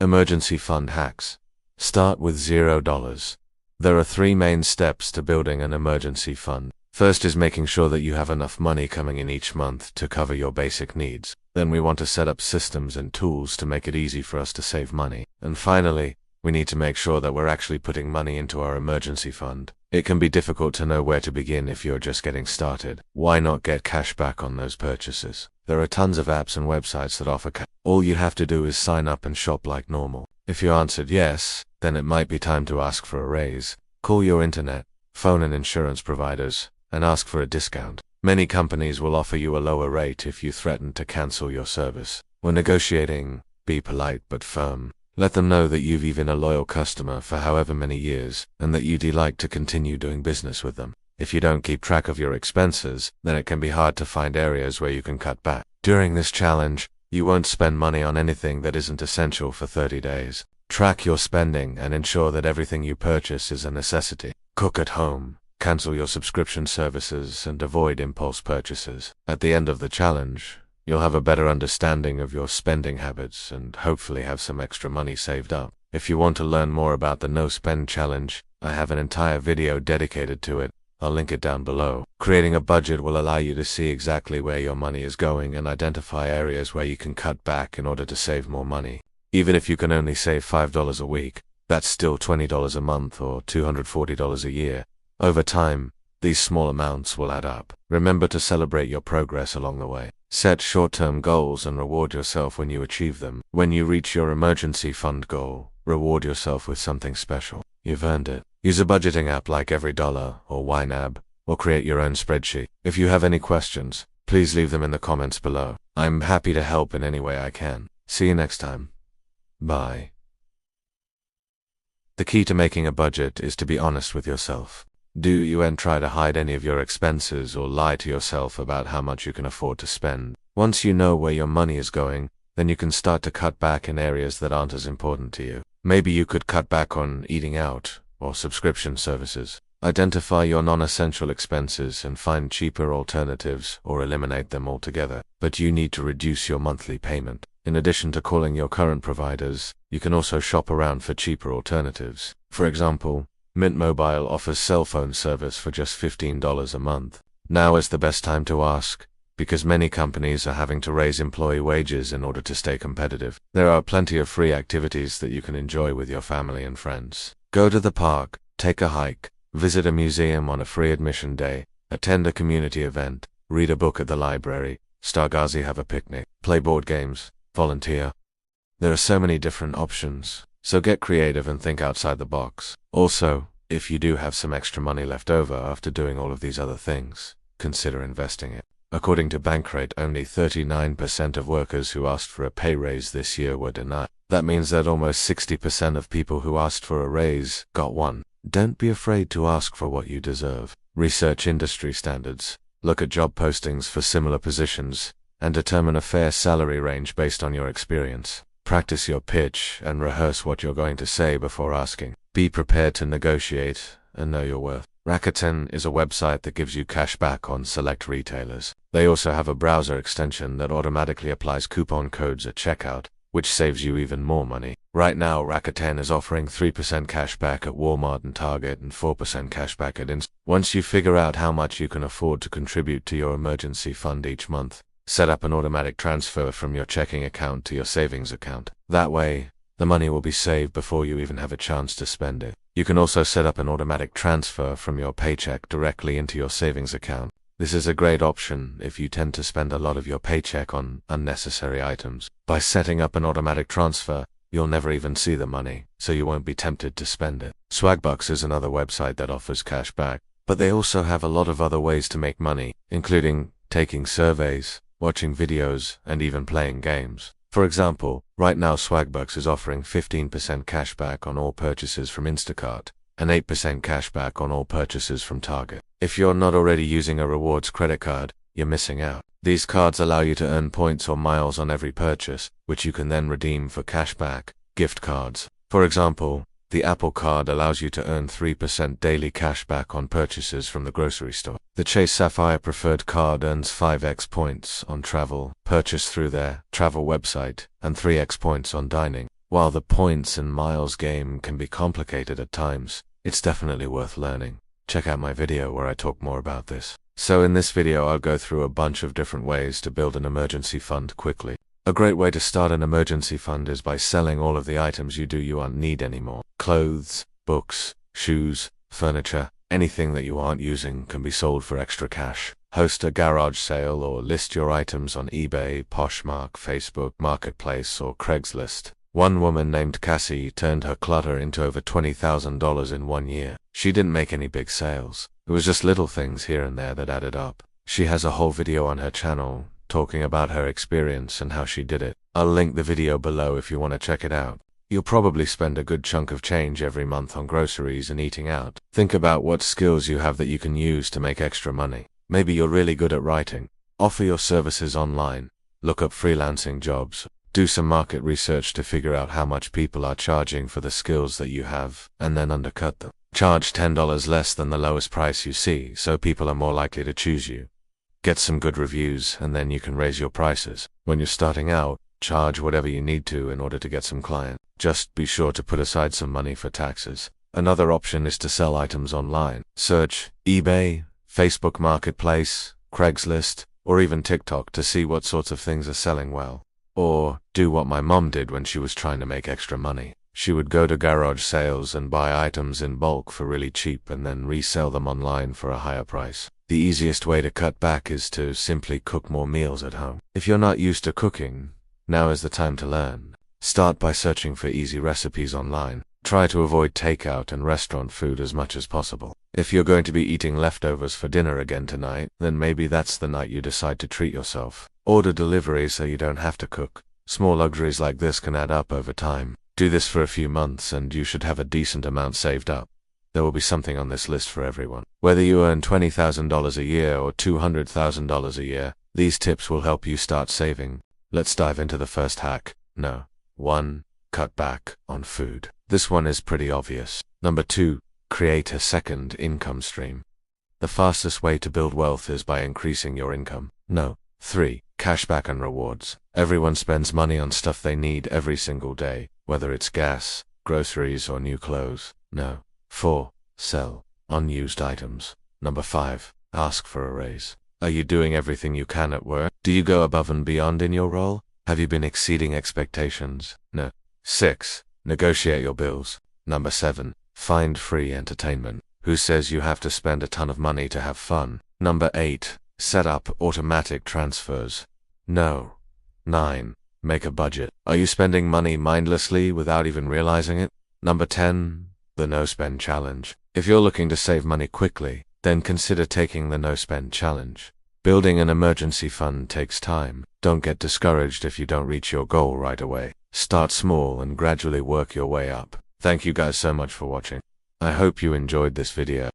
Emergency fund hacks. Start with $0. There are 3 main steps to building an emergency fund. First is making sure that you have enough money coming in each month to cover your basic needs. Then we want to set up systems and tools to make it easy for us to save money. And finally, we need to make sure that we're actually putting money into our emergency fund. It can be difficult to know where to begin if you're just getting started. Why not get cash back on those purchases? There are tons of apps and websites that offer cash. All you have to do is sign up and shop like normal. If you answered yes, then it might be time to ask for a raise. Call your internet, phone and insurance providers, and ask for a discount. Many companies will offer you a lower rate if you threaten to cancel your service. When negotiating, be polite but firm. Let them know that you've been a loyal customer for however many years, and that you'd like to continue doing business with them. If you don't keep track of your expenses, then it can be hard to find areas where you can cut back. During this challenge, you won't spend money on anything that isn't essential for 30 days. Track your spending and ensure that everything you purchase is a necessity. Cook at home, cancel your subscription services, and avoid impulse purchases. At the end of the challenge, you'll have a better understanding of your spending habits and hopefully have some extra money saved up. If you want to learn more about the No Spend Challenge, I have an entire video dedicated to it. I'll link it down below. Creating a budget will allow you to see exactly where your money is going and identify areas where you can cut back in order to save more money. Even if you can only save $5 a week, that's still $20 a month or $240 a year. Over time, these small amounts will add up. Remember to celebrate your progress along the way. Set short-term goals and reward yourself when you achieve them. When you reach your emergency fund goal, reward yourself with something special. You've earned it. Use a budgeting app like EveryDollar or YNAB, or create your own spreadsheet. If you have any questions, please leave them in the comments below. I'm happy to help in any way I can. See you next time. Bye. The key to making a budget is to be honest with yourself. Do you try to hide any of your expenses or lie to yourself about how much you can afford to spend? Once you know where your money is going, then you can start to cut back in areas that aren't as important to you. Maybe you could cut back on eating out or subscription services. Identify your non-essential expenses and find cheaper alternatives or eliminate them altogether. But you need to reduce your monthly payment. In addition to calling your current providers, you can also shop around for cheaper alternatives. For example, Mint Mobile offers cell phone service for just $15 a month. Now is the best time to ask, because many companies are having to raise employee wages in order to stay competitive. There are plenty of free activities that you can enjoy with your family and friends. Go to the park, take a hike, visit a museum on a free admission day, attend a community event, read a book at the library, Stargazi have a picnic, play board games, volunteer. There are so many different options. So get creative and think outside the box. Also, if you do have some extra money left over after doing all of these other things, consider investing it. According to Bankrate, only 39% of workers who asked for a pay raise this year were denied. That means that almost 60% of people who asked for a raise got one. Don't be afraid to ask for what you deserve. Research industry standards, look at job postings for similar positions, and determine a fair salary range based on your experience. Practice your pitch and rehearse what you're going to say before asking. Be prepared to negotiate and know your worth. Rakuten is a website that gives you cash back on select retailers. They also have a browser extension that automatically applies coupon codes at checkout, which saves you even more money. Right now, Rakuten is offering 3% cash back at Walmart and Target and 4% cash back at Inst. Once you figure out how much you can afford to contribute to your emergency fund each month, set up an automatic transfer from your checking account to your savings account. That way, the money will be saved before you even have a chance to spend it. You can also set up an automatic transfer from your paycheck directly into your savings account. This is a great option if you tend to spend a lot of your paycheck on unnecessary items. By setting up an automatic transfer, you'll never even see the money, so you won't be tempted to spend it. Swagbucks is another website that offers cash back, but they also have a lot of other ways to make money, including taking surveys, watching videos, and even playing games. For example, right now Swagbucks is offering 15% cash back on all purchases from Instacart, and 8% cash back on all purchases from Target. If you're not already using a rewards credit card, you're missing out. These cards allow you to earn points or miles on every purchase, which you can then redeem for cash back, gift cards. For example, the Apple Card allows you to earn 3% daily cash back on purchases from the grocery store. The Chase Sapphire Preferred Card earns 5x points on travel purchased through their travel website and 3x points on dining. While the points and miles game can be complicated at times, it's definitely worth learning. Check out my video where I talk more about this. So in this video I'll go through a bunch of different ways to build an emergency fund quickly. A great way to start an emergency fund is by selling all of the items you aren't need anymore. Clothes, books, shoes, furniture, anything that you aren't using can be sold for extra cash. Host a garage sale or list your items on eBay, Poshmark, Facebook Marketplace, or Craigslist. One woman named Cassie turned her clutter into over $20,000 in 1 year. She didn't make any big sales. It was just little things here and there that added up. She has a whole video on her channel talking about her experience and how she did it. I'll link the video below if you want to check it out. You'll probably spend a good chunk of change every month on groceries and eating out. Think about what skills you have that you can use to make extra money. Maybe you're really good at writing. Offer your services online. Look up freelancing jobs. Do some market research to figure out how much people are charging for the skills that you have, and then undercut them. Charge $10 less than the lowest price you see, so people are more likely to choose you. Get some good reviews, and then you can raise your prices. When you're starting out, charge whatever you need to in order to get some clients. Just be sure to put aside some money for taxes. Another option is to sell items online. Search eBay, Facebook Marketplace, Craigslist, or even TikTok to see what sorts of things are selling well. Or do what my mom did when she was trying to make extra money. She would go to garage sales and buy items in bulk for really cheap and then resell them online for a higher price. The easiest way to cut back is to simply cook more meals at home. If you're not used to cooking, now is the time to learn. Start by searching for easy recipes online. Try to avoid takeout and restaurant food as much as possible. If you're going to be eating leftovers for dinner again tonight, then maybe that's the night you decide to treat yourself. Order delivery so you don't have to cook. Small luxuries like this can add up over time. Do this for a few months and you should have a decent amount saved up. There will be something on this list for everyone. Whether you earn $20,000 a year or $200,000 a year, these tips will help you start saving. Let's dive into the first hack. 1. Cut back on food. This one is pretty obvious. 2. Create a second income stream. The fastest way to build wealth is by increasing your income. 3. Cashback and rewards. Everyone spends money on stuff they need every single day, whether it's gas, groceries, or new clothes. 4. Sell unused items. 5. Ask for a raise. Are you doing everything you can at work? Do you go above and beyond in your role? Have you been exceeding expectations? 6. Negotiate your bills. 7. Find free entertainment. Who says you have to spend a ton of money to have fun? 8. Set up automatic transfers. 9. Make a budget. Are you spending money mindlessly without even realizing it? 10. The no-spend challenge. If you're looking to save money quickly, then consider taking the no-spend challenge. Building an emergency fund takes time. Don't get discouraged if you don't reach your goal right away. Start small and gradually work your way up. Thank you guys so much for watching. I hope you enjoyed this video.